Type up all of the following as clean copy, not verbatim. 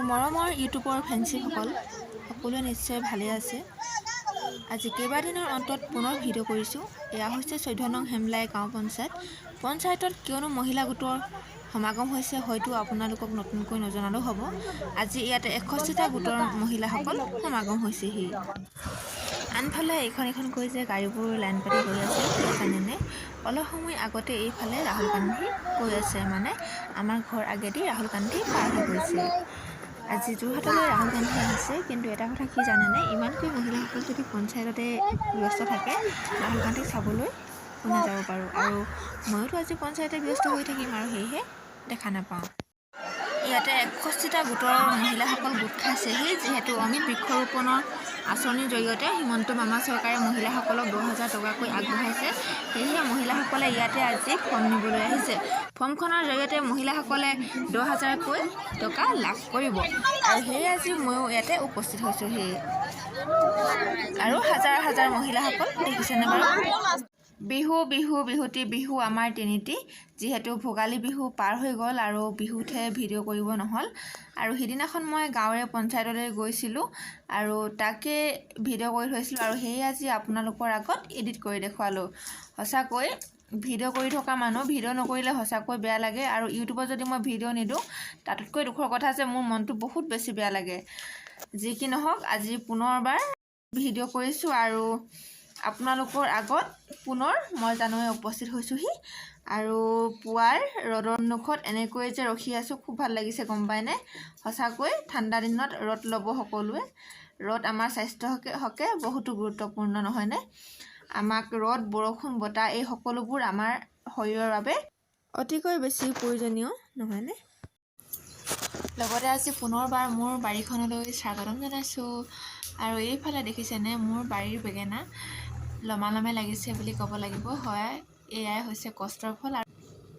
মৰমৰ ইউটিউবৰ ফেন্সিসকল সকলোৱে নিশ্চয় ভালে আছে। আজি কেইবাদিনৰ অন্তত পুনৰ ভিডিঅ' কৰিছোঁ। এয়া হৈছে 14 নং হেমলাই গাঁও পঞ্চায়তত কিয়নো মহিলা গোটৰ সমাগম হৈছে হয়তো আপোনালোকক নতুনকৈ নজনালেও হ'ব। আজি ইয়াতে 61টা গোটৰ মহিলাসকল সমাগম হৈছেহি। আনফালে এইখন যে গাড়ীবোৰ লাইন পাতি গৈ আছে জানেনে? অলপ সময় আগতে এইফালে ৰাহুল গান্ধী গৈ আছে, মানে আমাৰ ঘৰ আগেদি ৰাহুল গান্ধী পাৰ হৈ গৈছে। আজি যোৰহাটলৈ ৰাহুল গান্ধী আহিছে, কিন্তু এটা কথা কি জানেনে? ইমানকৈ মহিলাসকল যদি পঞ্চায়ততে ব্যস্ত থাকে, ৰাহুল গান্ধীক চাবলৈ কোনে যাব পাৰোঁ। আৰু ময়োতো আজি পঞ্চায়তে ব্যস্ত হৈ থাকিম আৰু সেয়েহে দেখা নাপাওঁ। ইয়াতে 61টা গোটৰ মহিলাসকল গোট খাইছেহি, যিহেতু অমৃত বৃক্ষৰোপণৰ আঁচনিৰ জৰিয়তে হিমন্ত মামা চৰকাৰে মহিলাসকলক 10,000 টকাকৈ আগবঢ়াইছে। সেয়েহে মহিলাসকলে ইয়াতে আজি ফৰ্ম নিবলৈ আহিছে। ফৰ্মখনৰ জৰিয়তে মহিলাসকলে 10,000কৈ টকা লাভ কৰিব, আৰু সেয়ে আজি ময়ো ইয়াতে উপস্থিত হৈছোঁহি। আৰু হাজাৰ হাজাৰ মহিলাসকল দেখিছেনে বাৰু? বিহু আমাৰ তিনিটি। যিহেতু ভোগালী বিহু পাৰ হৈ গ'ল আৰু বিহুতহে ভিডিঅ' কৰিব নহ'ল, আৰু সিদিনাখন মই গাঁৱৰে পঞ্চায়তলৈ গৈছিলোঁ আৰু তাকে ভিডিঅ' কৰি থৈছিলোঁ, আৰু সেয়ে আজি আপোনালোকৰ আগত এডিট কৰি দেখুৱালোঁ। সঁচাকৈ ভিডিঅ' কৰি থকা মানুহ ভিডিঅ' নকৰিলে সঁচাকৈ বেয়া লাগে, আৰু ইউটিউবত যদি মই ভিডিঅ' নিদিওঁ তাতকৈ দুখৰ কথা যে মোৰ মনটো বহুত বেছি বেয়া লাগে। যি কি নহওক, আজি পুনৰবাৰ ভিডিঅ' কৰিছোঁ আৰু আপোনালোকৰ আগত পুনৰ মই জানুৱাৰী উপস্থিত হৈছোঁহি। আৰু পুৱাৰ ৰ'দৰ মুখত এনেকৈ যে ৰখি আছোঁ, খুব ভাল লাগিছে গম পায়নে? সঁচাকৈ ঠাণ্ডা দিনত ৰ'দ ল'ব সকলোৱে। ৰ'দ আমাৰ স্বাস্থ্যৰ হকে বহুতো গুৰুত্বপূৰ্ণ নহয়নে? আমাক ৰ'দ, বৰষুণ, বতাহ এই সকলোবোৰ আমাৰ শৰীৰৰ বাবে অতিকৈ বেছি প্ৰয়োজনীয় নহয়নে? লগতে আজি পুনৰবাৰ মোৰ বাৰীখনলৈ স্বাগতম জনাইছোঁ। আৰু এইফালে দেখিছেনে মোৰ বাৰীৰ বেঙেনা লমালমে লাগিছে বুলি ক'ব লাগিব। হয়, এয়াই হৈছে কষ্টৰ ফল। আৰু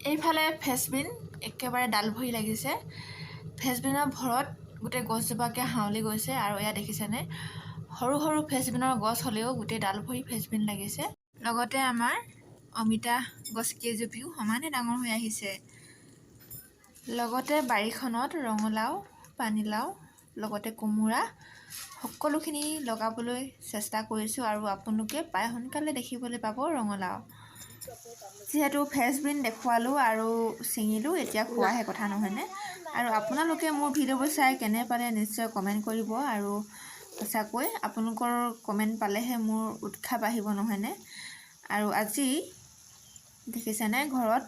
এইফালে ফ্ৰেঞ্চবিন একেবাৰে ডাল ভৰি লাগিছে। ফ্ৰেঞ্চবিনৰ ভৰত গোটেই গছজোপাকে হাউলি গৈছে, আৰু এয়া দেখিছেনে সৰু সৰু ফ্ৰেঞ্চবিনৰ গছ হ'লেও গোটেই ডাল ভৰি ফ্ৰেঞ্চবিন লাগিছে। লগতে আমাৰ অমিতা গছ কেইজোপীও সমানে ডাঙৰ হৈ আহিছে। লগতে বাৰীখনত ৰঙালাও, পানীলাও, লগতে কোমোৰা সকলোখিনি লগাবলৈ চেষ্টা কৰিছোঁ, আৰু আপোনালোকে প্ৰায় সোনকালে দেখিবলৈ পাব ৰঙালাও। যিহেতু ফ্ৰেঞ্চবিন দেখুৱালোঁ আৰু ছিঙিলোঁ, এতিয়া খোৱাহে কথা নহয়নে? আৰু আপোনালোকে মোৰ ভিডিঅ'বোৰ চাই কেনে পালে নিশ্চয় কমেণ্ট কৰিব, আৰু সঁচাকৈ আপোনালোকৰ কমেণ্ট পালেহে মোৰ উৎসাহ বাঢ়িব নহয়নে? আৰু আজি দেখিছেনে ঘৰত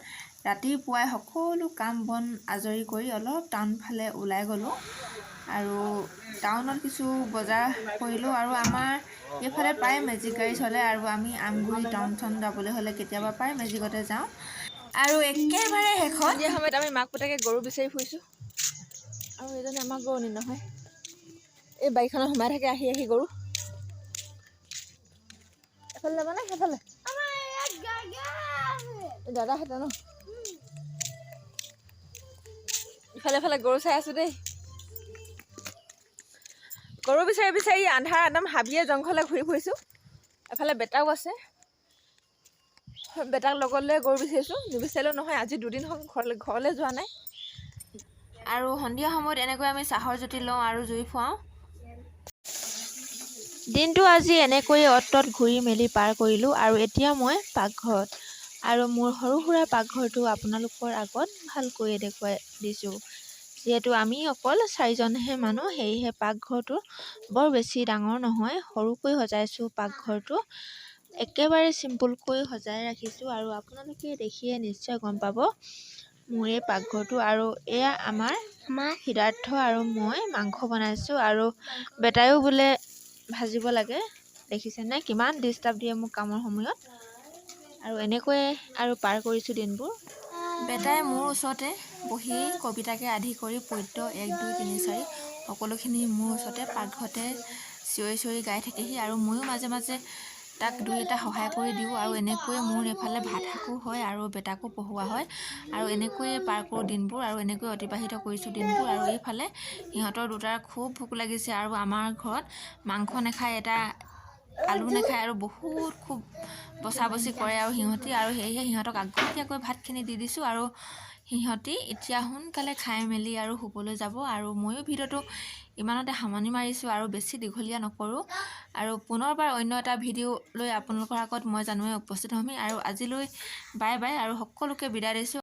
ৰাতিপুৱাই সকলো কাম বন আজৰি কৰি অলপ টাউন ফালে ওলাই গ'লোঁ, আৰু টাউনত কিছু বজাৰ কৰিলোঁ। আৰু আমাৰ এইফালে প্ৰায় মেজিক গাড়ী চলে, আৰু আমি আমগুৰি টাউন যাবলৈ হ'লে কেতিয়াবা প্ৰায় মেজিকতে যাওঁ। আৰু একেবাৰে শেষত এই সময়ত আমি মাক পুতেকে গৰু বিচাৰি ফুৰিছোঁ, আৰু এজনী আমাৰ গৰুনি নহয়, এই বাৰীখনত সোমাই থাকে আহি আহি গৰু। এফালে যাবানে সেইফালে? দাদাহঁতে ন ইফালে গৰু চাই আছোঁ দেই। গৰু বিচাৰি আন্ধাৰ একদম হাবিয়ে জংঘলে ঘূৰি ফুৰিছোঁ। এফালে বেটাও আছে, বেটাক লগত লৈ গৰু বিচাৰিছোঁ। নিবিচাৰিলেও নহয়, আজি 2 দিন হ'ল ঘৰলৈ যোৱা নাই। আৰু সন্ধিয়া সময়ত এনেকৈ আমি চাহৰ জুতি লওঁ আৰু জুই ফুৱাওঁ। দিনটো আজি এনেকৈয়ে অতত ঘূৰি মেলি পাৰ কৰিলোঁ, আৰু এতিয়া মই পাকঘৰত। আৰু মোৰ সৰু সুৰা পাকঘৰটো আপোনালোকৰ আগত ভালকৈয়ে দেখুৱাই দিছোঁ। যিহেতু আমি অকল 4জনহে মানুহ, সেয়েহে পাকঘৰটো বৰ বেছি ডাঙৰ নহয়, সৰুকৈ সজাইছোঁ পাকঘৰটো। একেবাৰে চিম্পুলকৈ সজাই ৰাখিছোঁ, আৰু আপোনালোকে দেখিয়ে নিশ্চয় গম পাব মোৰ এই পাকঘৰটো। আৰু এয়া আমাৰ সিদ্ধাৰ্থ আৰু মই মাংস বনাইছোঁ, আৰু বেটায়ো বোলে ভাজিব লাগে। দেখিছেনে কিমান ডিষ্টাৰ্ব দিয়ে মোক কামৰ সময়ত। আৰু এনেকৈয়ে আৰু পাৰ কৰিছোঁ দিনবোৰ। বেটাই মোৰ ওচৰতে বহি কবিতাকে আদি কৰি পদ্য 1, 2, 3, 4 সকলোখিনি মোৰ ওচৰতে পাকঘৰতে চিঞৰি গাই থাকেহি, আৰু ময়ো মাজে মাজে তাক 2 এটা সহায় কৰি দিওঁ। আৰু এনেকৈয়ে মোৰ এইফালে ভাত শাকো হয় আৰু বেটাকো পঢ়োৱা হয়, আৰু এনেকৈয়ে পাৰ কৰোঁ দিনবোৰ, আৰু এনেকৈ অতিবাহিত কৰিছোঁ দিনবোৰ। আৰু এইফালে সিহঁতৰ দুটাৰ খুব ভোক লাগিছে, আৰু আমাৰ ঘৰত মাংস নাখায়, এটা আলু নাখায়, আৰু বহুত খুব বচা বচি কৰে আৰু সিহঁতি, আৰু সেয়েহে সিহঁতক আগতীয়াকৈ ভাতখিনি দি দিছোঁ। আৰু সিহঁতি এতিয়া সোনকালে খাই মেলি আৰু শুবলৈ যাব। আৰু ময়ো ভিডিঅ'টো ইমানতে সামৰণি মাৰিছোঁ আৰু বেছি দীঘলীয়া নকৰোঁ। আৰু পুনৰবাৰ অন্য এটা ভিডিঅ' লৈ আপোনালোকৰ আগত মই জানুৱাৰী উপস্থিত হ'ম। আৰু আজিলৈ বাই বাই আৰু সকলোকে বিদায় দিছোঁ।